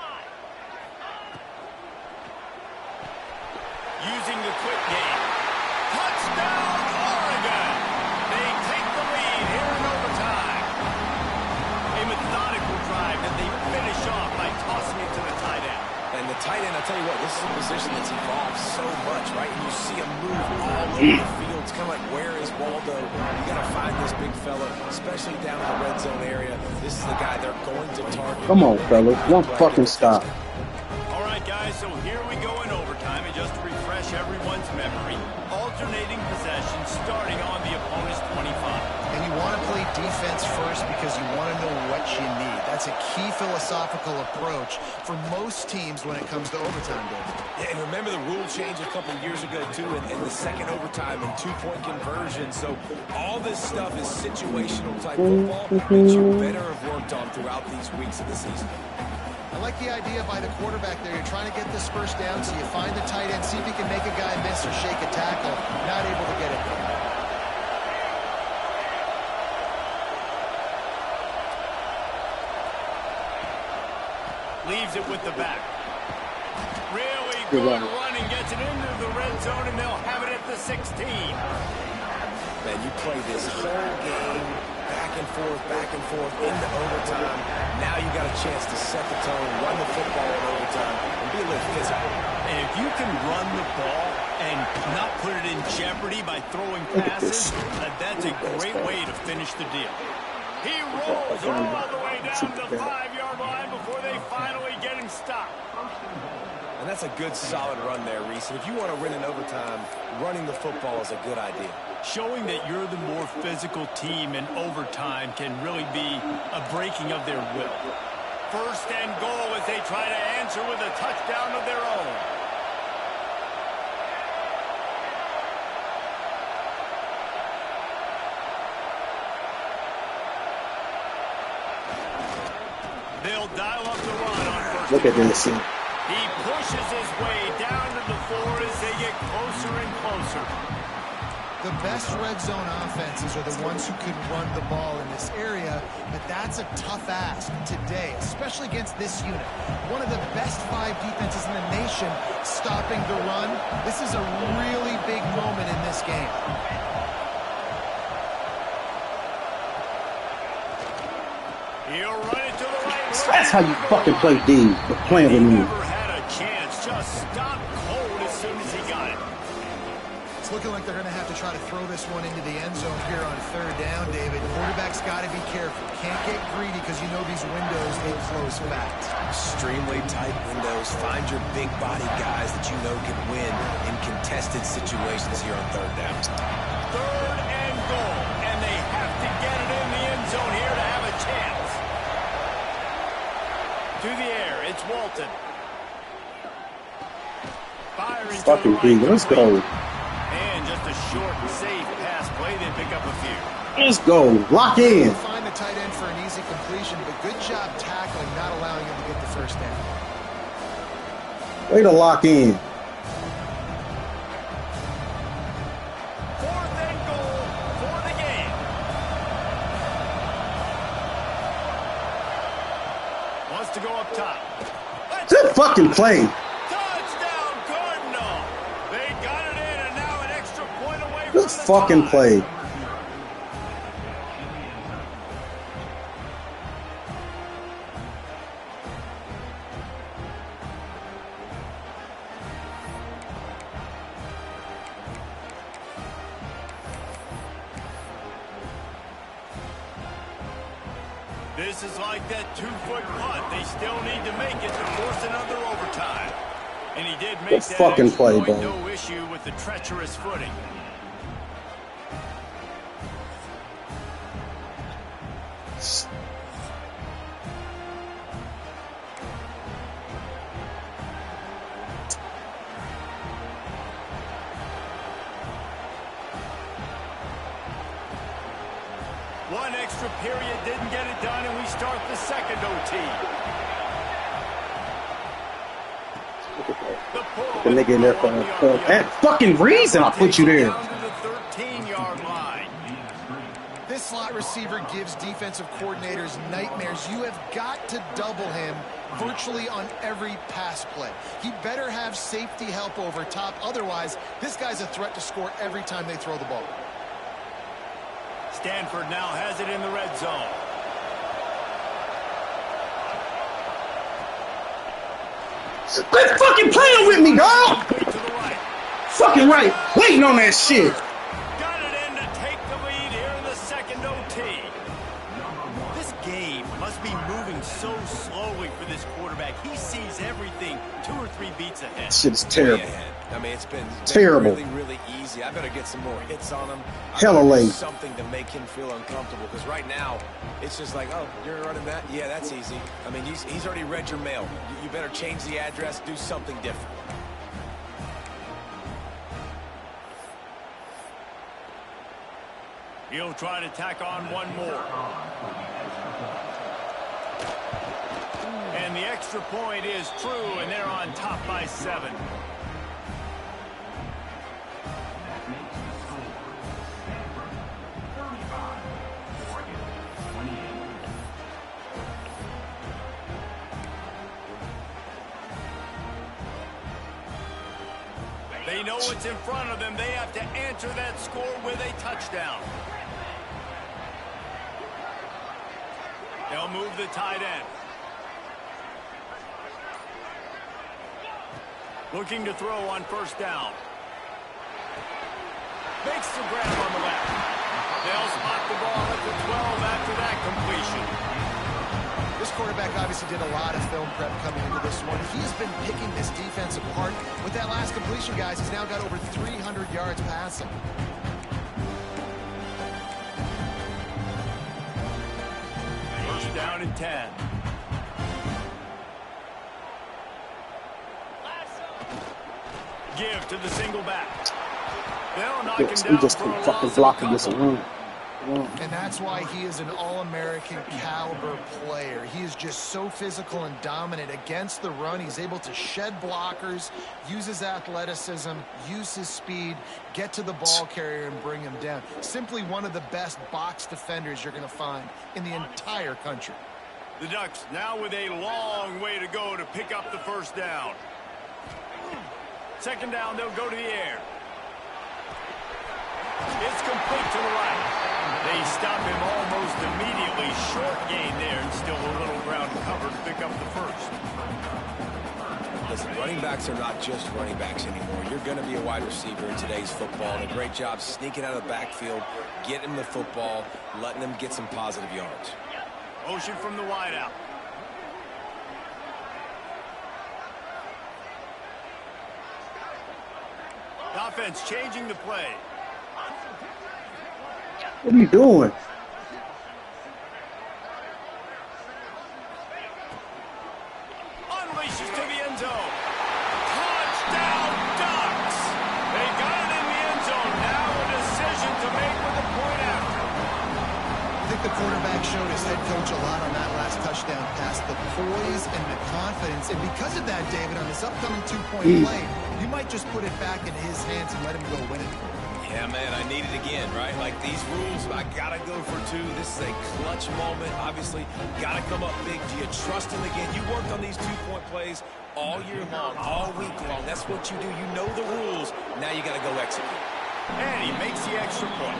Using the quick game. Touchdown, Oregon! They take the lead here in overtime. A methodical drive that they finish off by tossing it to the tight end. And the tight end, I'll tell you what, this is a position that's evolved so much, right? And you see him move all over the field. It's kind of like, where is Waldo? You got to find this big fella, especially down in the red zone area. This is the guy they're going to target. Come on, fellas. One fucking stop. All right, guys, so here we go in overtime. And just to refresh everyone's memory, alternating possessions starting on the opponent's 25. And you want to play defense first because you want to know what you need. That's a key philosophical approach for most teams when it comes to overtime, David. Yeah, and remember the rule change a couple of years ago, too, in the second overtime and two-point conversion. So all this stuff is situational type football that you better have worked on throughout these weeks of the season. I like the idea by the quarterback there. You're trying to get this first down, so you find the tight end, see if he can make a guy miss or shake a tackle. Not able to get it done. Leaves it with the back. Really good running, gets it into the red zone, and they'll have it at the 16. Man, you play this whole game back and forth into overtime. Now you got a chance to set the tone, run the football in overtime, and be a little physical. And if you can run the ball and not put it in jeopardy by throwing passes, that's a great way to finish the deal. He rolls all the way down the 5-yard line before they finally get him stopped. And that's a good, solid run there, Reese. And if you want to win in overtime, running the football is a good idea. Showing that you're the more physical team in overtime can really be a breaking of their will. First and goal as they try to answer with a touchdown of their own. They'll dial up the run on first. Look at this. He pushes his way down to the floor as they get closer and closer. The best red zone offenses are the ones who can run the ball in this area, but that's a tough ask today, especially against this unit. One of the best 5 defenses in the nation stopping the run. This is a really big moment in this game. He'll run it to the right. That's how you fucking play D, but playing with me. Never had a chance, just stopped cold as soon as he got it. It's looking like they're going to have to try to throw this one into the end zone here on third down, David. Quarterback's got to be careful. Can't get greedy because you know these windows, they close fast. Extremely tight windows. Find your big body guys that you know can win in contested situations here on third down. Third and goal, and they have to get it in the end zone here to have a chance. To the air, it's Walton. Firing Fucking to the right. let's go. And just a short and safe pass play, they pick up a few. Let's go. Lock in. Find the tight end for an easy completion, but good job tackling, not allowing him to get the first down. Way to lock in. fucking play. Touchdown, Cardinal. They got it in, and now an extra point away Good from the fucking tie. play. This is like that 2-foot punt. They still need to make it to force another overtime. And he did make Good that fucking extra play, point, bro. no issue with the treacherous footing. One extra period didn't get it done, and we start the second OT. The nigga in there for that fucking reason I put you there. Down to the 13-yard line. This slot receiver gives defensive coordinators nightmares. You have got to double him virtually on every pass play. He better have safety help over top. Otherwise, this guy's a threat to score every time they throw the ball. Stanford now has it in the red zone. Quit fucking playing with me, dog. Complete to the right. Fucking right. Waiting on that shit. Got it in to take the lead here in the second OT. This game must be moving so slowly for this quarterback. He sees everything 2 or 3 beats ahead. Shit's terrible. I mean, it's been Terrible. really, really easy. I better get some more hits on him. Hella late. Something to make him feel uncomfortable. Because right now, it's just like, oh, you're running that? Yeah, that's easy. I mean, he's already read your mail. You better change the address, do something different. He'll try to tack on one more. And the extra point is true, and they're on top by 7. They know what's in front of them. They have to answer that score with a touchdown. They'll move the tight end. Looking to throw on first down. Makes the grab on the left. They'll spot the ball at the 12 after that completion. This quarterback obviously did a lot of film prep coming into this one. He's been picking this defense apart. With that last completion, guys, he's now got over 300 yards passing. First down and 10. Give to the single back. They'll knock him Yes, down he just for a keep fucking loss blocking of a this couple. room. And that's why he is an all-American caliber player. He is just so physical and dominant against the run. He's able to shed blockers, use his athleticism, use his speed, get to the ball carrier and bring him down. Simply one of the best box defenders you're going to find in the entire country. The Ducks now with a long way to go to pick up the first down. Second down, they'll go to the air. It's complete to the right. They stop him almost immediately. Short gain there, and still a little ground cover to pick up the first. Listen, running backs are not just running backs anymore. You're going to be a wide receiver in today's football. And a great job sneaking out of the backfield, getting him the football, letting them get some positive yards. Motion from the wideout. The offense changing the play. What are you doing? Unleashes to the end zone. Touchdown, Ducks! They got it in the end zone. Now a decision to make with the point after. I think the quarterback showed his head coach a lot on that last touchdown pass, the poise and the confidence. And because of that, David, on this upcoming two-point play, you might just put it back in his hands and let him go win it. Yeah, man, I need it again, right? Like these rules, I got to go for 2. This is a clutch moment. Obviously, got to come up big. Do you trust him again? You worked on these 2-point plays all year long, all week long. That's what you do. You know the rules. Now you got to go execute. And he makes the extra point.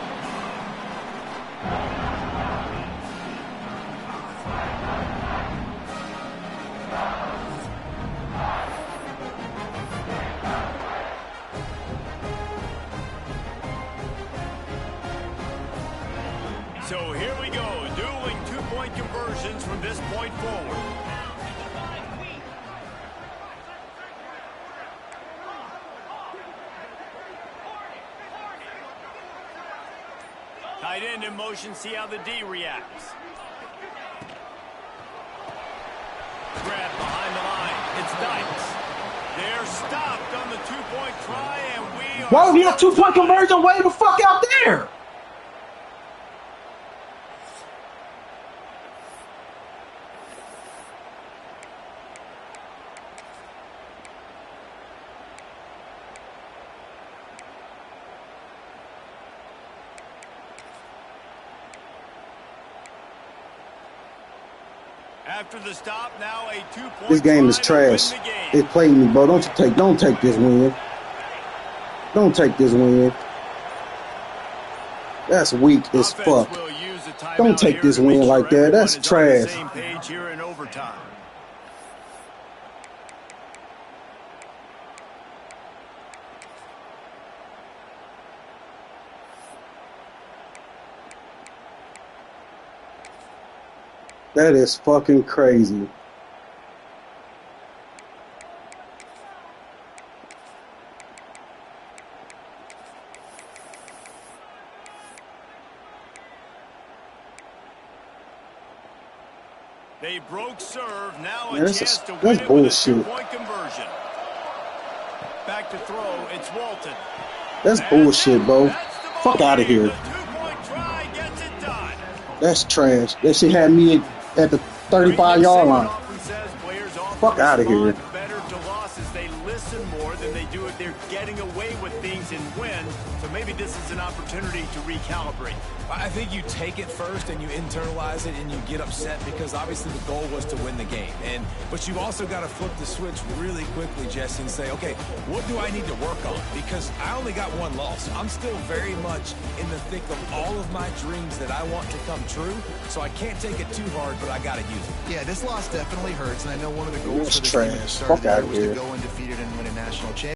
So here we go, dueling two-point conversions from this point forward. Tight end in motion, see how the D reacts. Grab behind the line, it's Dykes. They're stopped on the two-point try, and we are... Why do we have two-point conversion way the fuck out there? After the stop, now a two-point. This game is trash. It played me, bro. Don't take this win. Don't take this win. That's weak as fuck. Don't take this win like that. That's trash. Same page here in overtime. That is fucking crazy. They broke serve. Now Man, a chance to win it with a two-point conversion. Back to throw. It's Walton. That's bullshit, bro. Fuck out of here. The two-point try gets it done. That's trash. That shit had me at the 35-yard line. Fuck out of here. Better to losses. They listen more than they do if they're getting away with things and win. So maybe this is an opportunity to recalibrate. I think you take it first and you internalize it and you get upset because obviously the goal was to win the game. But you've also got to flip the switch really quickly, Jesse, and say, okay, what do I need to work on? Because I only got one loss. I'm still very much in the thick of all of my dreams that I want to come true. So I can't take it too hard, but I got to use it. Yeah, this loss definitely hurts, and I know one of the goals for this trash. team at the start of the Fuck year out was here. to go undefeated and win a national championship.